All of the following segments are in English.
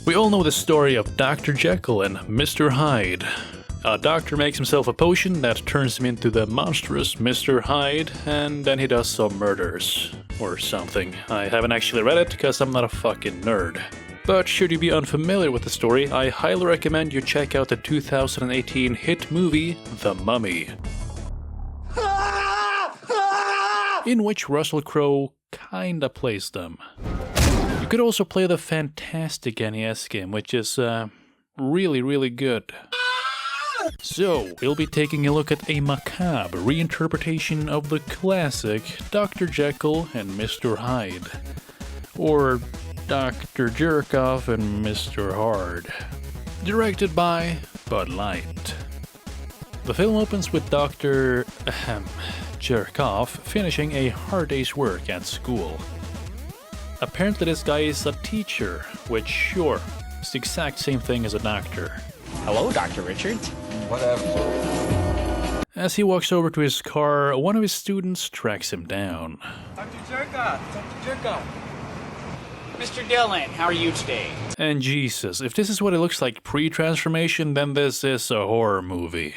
We all know the story of Dr. Jekyll and Mr. Hyde. A doctor makes himself a potion that turns him into the monstrous Mr. Hyde, and then he does some murders. Or something. I haven't actually read it because I'm not a fucking nerd. But should you be unfamiliar with the story, I highly recommend you check out the 2018 hit movie, The Mummy. In which Russell Crowe kinda plays them. You could also play the fantastic NES game, which is really good. So, we'll be taking a look at a macabre reinterpretation of the classic Dr. Jekyll and Mr. Hyde. Or Dr. Jerkov and Mr. Hard. Directed by Bud Light. The film opens with Dr. Jerkov finishing a hard day's work at school. Apparently this guy is a teacher, which sure, is the exact same thing as a doctor. Hello, Dr. Richards. Whatever. As he walks over to his car, one of his students tracks him down. Dr. Jerkov! Dr. Jerkov! Mr. Dillon, how are you today? And Jesus, if this is what it looks like pre-transformation, then this is a horror movie.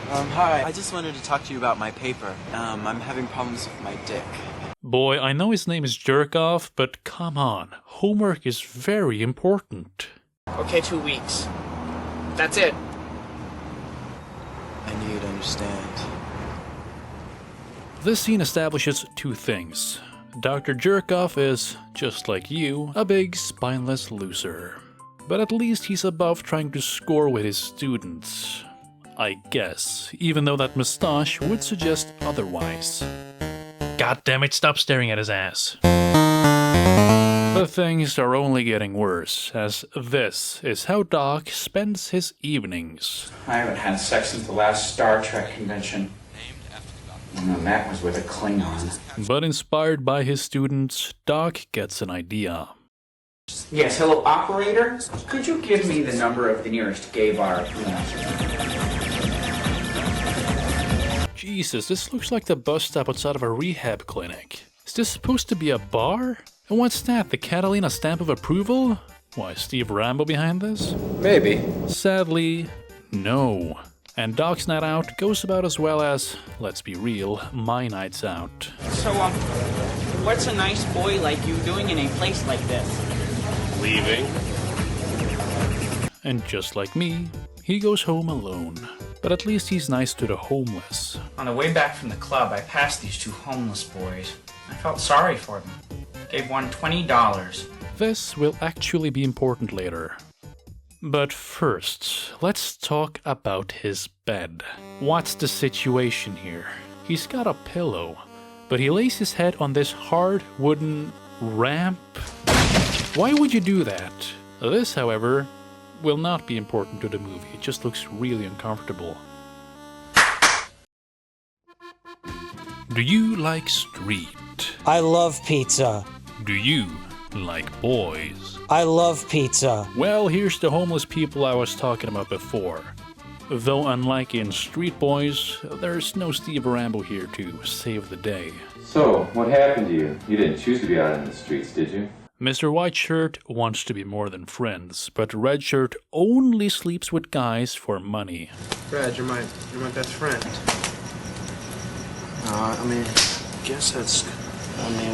Hi. I just wanted to talk to you about my paper. I'm having problems with my dick. Boy, I know his name is Jerkov, but come on, homework is very important. Okay, 2 weeks. That's it. I knew you'd understand. This scene establishes two things. Dr. Jerkov is, just like you, a big, spineless loser. But at least he's above trying to score with his students. I guess, even though that mustache would suggest otherwise. God damn it, stop staring at his ass. But things are only getting worse, as this is how Doc spends his evenings. I haven't had sex since the last Star Trek convention. And that was with a Klingon. But inspired by his students, Doc gets an idea. Yes, hello, operator? Could you give me the number of the nearest gay bar? Jesus, this looks like the bus stop outside of a rehab clinic. Is this supposed to be a bar? And what's that, the Catalina stamp of approval? Why, Steve Rambo behind this? Maybe. Sadly, no. And Doc's night out goes about as well as, let's be real, my nights out. So, what's a nice boy like you doing in a place like this? Leaving. And just like me, he goes home alone. But at least he's nice to the homeless. On the way back from the club, I passed these two homeless boys. I felt sorry for them. Gave one $20. This will actually be important later. But first, let's talk about his bed. What's the situation here? He's got a pillow, but he lays his head on this hard wooden ramp. Why would you do that? This, however, will not be important to the movie. It just looks really uncomfortable. Do you like street? I love pizza. Do you like boys? I love pizza. Well, here's the homeless people I was talking about before. Though unlike in Street Boys, there's no Steve Rambo here to save the day. So, what happened to you? You didn't choose to be out in the streets, did you? Mr. Whiteshirt wants to be more than friends, but Redshirt only sleeps with guys for money. Brad, you're my best friend.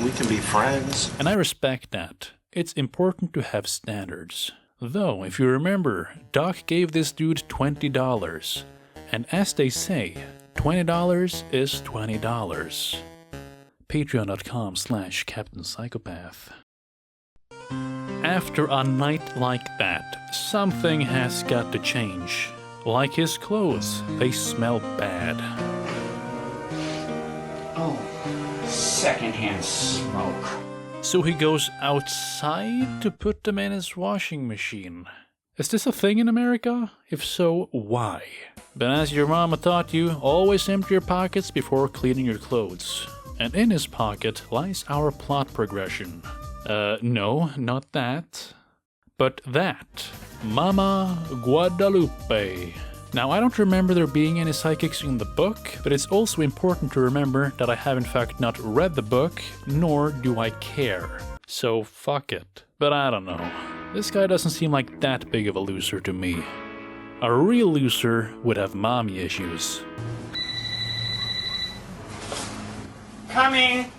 We can be friends. And I respect that. It's important to have standards. Though, if you remember, Doc gave this dude $20. And as they say, $20 is $20. Patreon.com/Captainpsychopath. After a night like that, something has got to change. Like his clothes, they smell bad. Oh, secondhand smoke. So he goes outside to put them in his washing machine. Is this a thing in America? If so, why? But as your mama taught you, always empty your pockets before cleaning your clothes. And in his pocket lies our plot progression. No, not that. But that. Mama Guadalupe. Now, I don't remember there being any psychics in the book, but it's also important to remember that I have in fact not read the book, nor do I care. So fuck it. But I don't know. This guy doesn't seem like that big of a loser to me. A real loser would have mommy issues. Coming!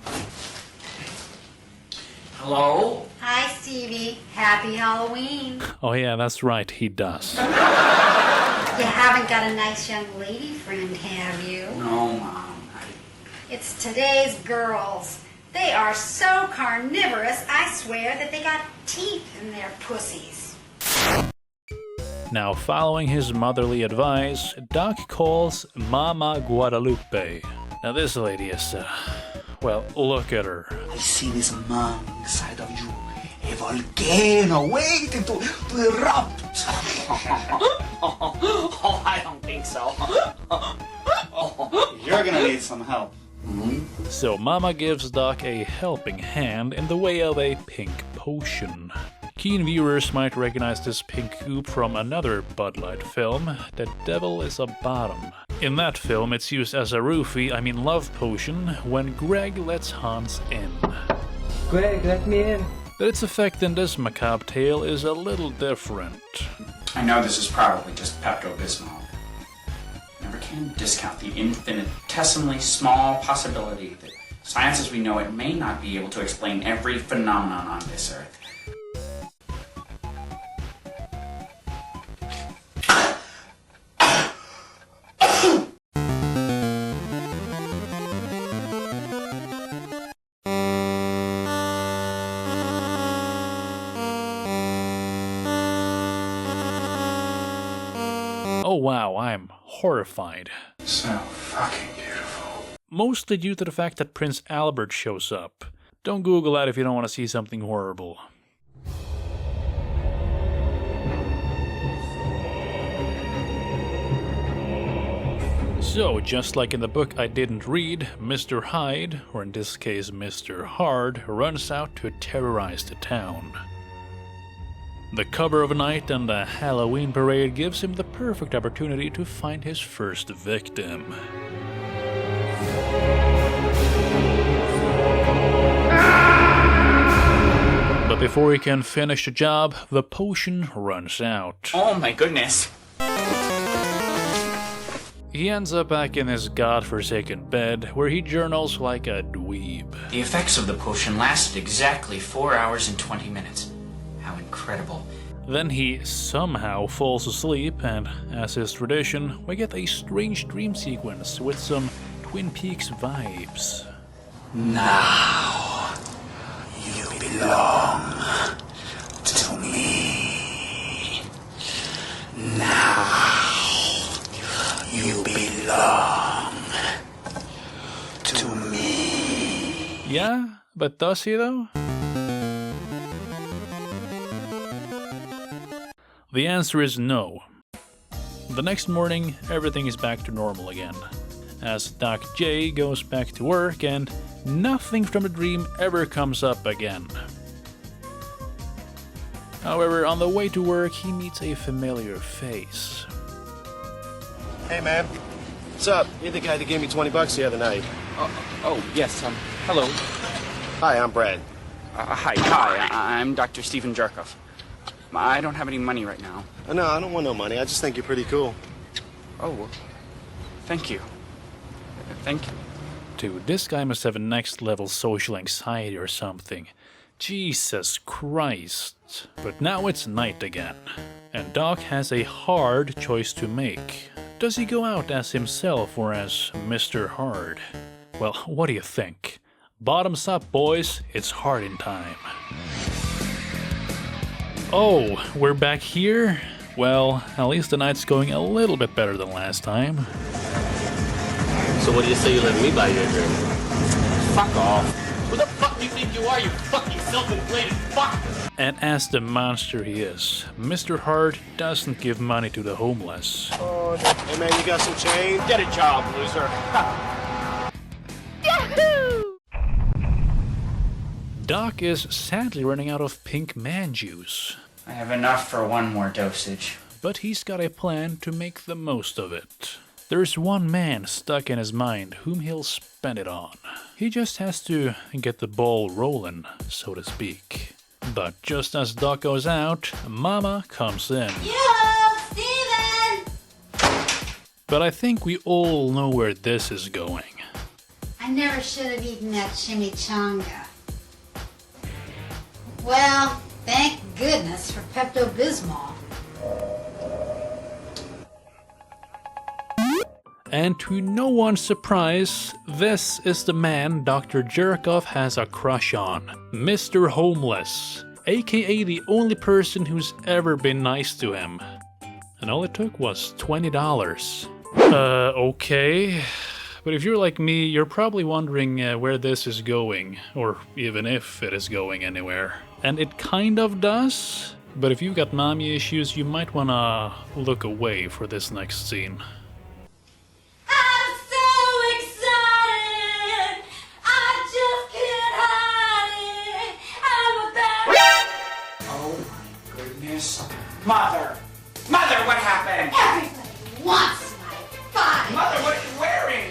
Hello? Hi, Stevie. Happy Halloween. Oh yeah, that's right, he does. You haven't got a nice young lady friend, have you? No, Mom. It's today's girls. They are so carnivorous, I swear that they got teeth in their pussies. Now, following his motherly advice, Doc calls Mama Guadalupe. Now this lady is, well, look at her. I see this man inside of you. A volcano waiting to erupt. Oh, I don't think so. You're gonna need some help. So Mama gives Doc a helping hand in the way of a pink potion. Keen viewers might recognize this pink goop from another Bud Light film, The Devil is a Bottom. In that film, it's used as a love potion, when Greg lets Hans in. Greg, let me in. But its effect in this macabre tale is a little different. I know this is probably just Pepto-Bismol. Never can discount the infinitesimally small possibility that science as we know it may not be able to explain every phenomenon on this earth. Oh wow, I'm horrified. So fucking beautiful. Mostly due to the fact that Prince Albert shows up. Don't Google that if you don't want to see something horrible. So, just like in the book I didn't read, Mr. Hyde, or in this case Mr. Hard, runs out to terrorize the town. The cover of night and the Halloween parade gives him the perfect opportunity to find his first victim. But before he can finish the job, the potion runs out. Oh my goodness. He ends up back in his godforsaken bed, where he journals like a dweeb. The effects of the potion lasted exactly 4 hours and 20 minutes. How incredible. Then he somehow falls asleep, and as is tradition, we get a strange dream sequence with some Twin Peaks vibes. Now you belong to me. Now you belong to me. Yeah, but does he though? The answer is no. The next morning, everything is back to normal again, as Doc J goes back to work and nothing from the dream ever comes up again. However, on the way to work, he meets a familiar face. Hey, man. What's up? You're the guy that gave me $20 the other night. Oh, yes, hello. Hi, I'm Brad. Hi, I'm Dr. Stephen Jerkov. I don't have any money right now. No, I don't want no money. I just think you're pretty cool. Oh, thank you. Thank you. Dude, this guy must have a next level social anxiety or something. Jesus Christ. But now it's night again, and Doc has a hard choice to make. Does he go out as himself or as Mr. Hard? Well, what do you think? Bottoms up, boys. It's Hardin time. Oh, we're back here? Well, at least the night's going a little bit better than last time. So what do you say you let me buy your drink? Fuck off. Who the fuck do you think you are, you fucking self-inflated fuck? And as the monster he is, Mr. Hard doesn't give money to the homeless. Oh, hey, man, you got some change? Get a job, loser. Yahoo! Doc is sadly running out of pink man juice. I have enough for one more dosage. But he's got a plan to make the most of it. There's one man stuck in his mind whom he'll spend it on. He just has to get the ball rolling, so to speak. But just as Doc goes out, Mama comes in. Yo, Steven! But I think we all know where this is going. I never should have eaten that chimichanga. Well, thank goodness for Pepto-Bismol. And to no one's surprise, this is the man Dr. Jerkov has a crush on. Mr. Homeless, aka the only person who's ever been nice to him. And all it took was $20. Okay. But if you're like me, you're probably wondering where this is going, or even if it is going anywhere. And it kind of does, but if you've got mommy issues, you might wanna look away for this next scene. I'm so excited! I just can't hide it! I'm about... Oh my goodness. Mother! Mother, what happened? Everybody wants my body! Mother, what are you wearing?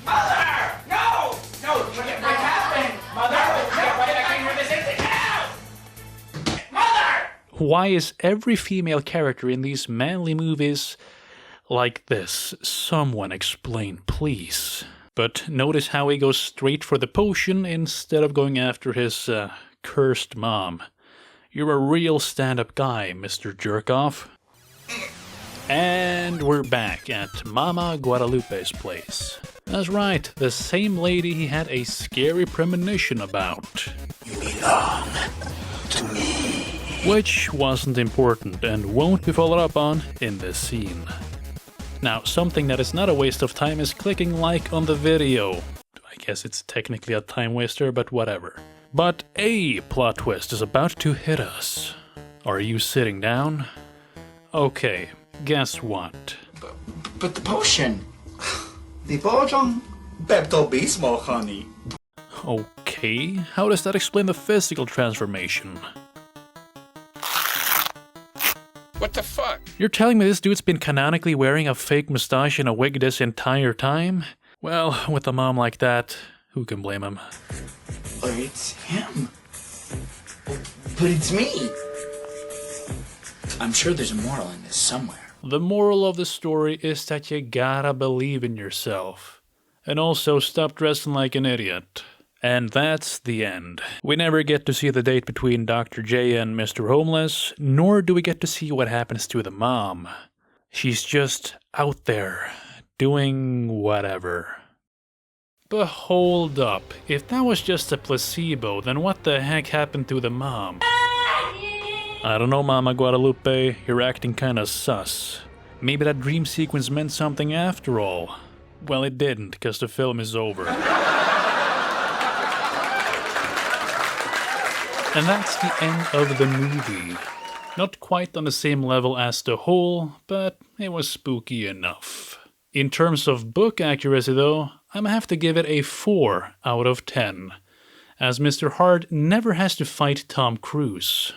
Mother! No! No! What happened? Mother! No! I can't hear this anything now! Mother! Why is every female character in these manly movies like this? Someone explain, please. But notice how he goes straight for the potion instead of going after his cursed mom. You're a real stand-up guy, Mr. Jerkov. And we're back at Mama Guadalupe's place. That's right, the same lady he had a scary premonition about. You belong to me. Which wasn't important and won't be followed up on in this scene. Now, something that is not a waste of time is clicking like on the video. I guess it's technically a time waster, but whatever. But a plot twist is about to hit us. Are you sitting down? Okay, guess what? But the potion. The potion? Pepto-Bismol, honey. Okay, how does that explain the physical transformation? What the fuck? You're telling me this dude's been canonically wearing a fake mustache and a wig this entire time? Well, with a mom like that, who can blame him? Or it's him. But it's me. I'm sure there's a moral in this somewhere. The moral of the story is that you gotta believe in yourself. And also stop dressing like an idiot. And that's the end. We never get to see the date between Dr. J and Mr. Homeless, nor do we get to see what happens to the mom. She's just out there, doing whatever. But hold up, if that was just a placebo, then what the heck happened to the mom? I don't know, Mama Guadalupe, you're acting kinda sus. Maybe that dream sequence meant something after all. Well, it didn't, because the film is over. And that's the end of the movie. Not quite on the same level as The Hole, but it was spooky enough. In terms of book accuracy though, I'm gonna have to give it a 4 out of 10, as Mr. Hyde never has to fight Tom Cruise.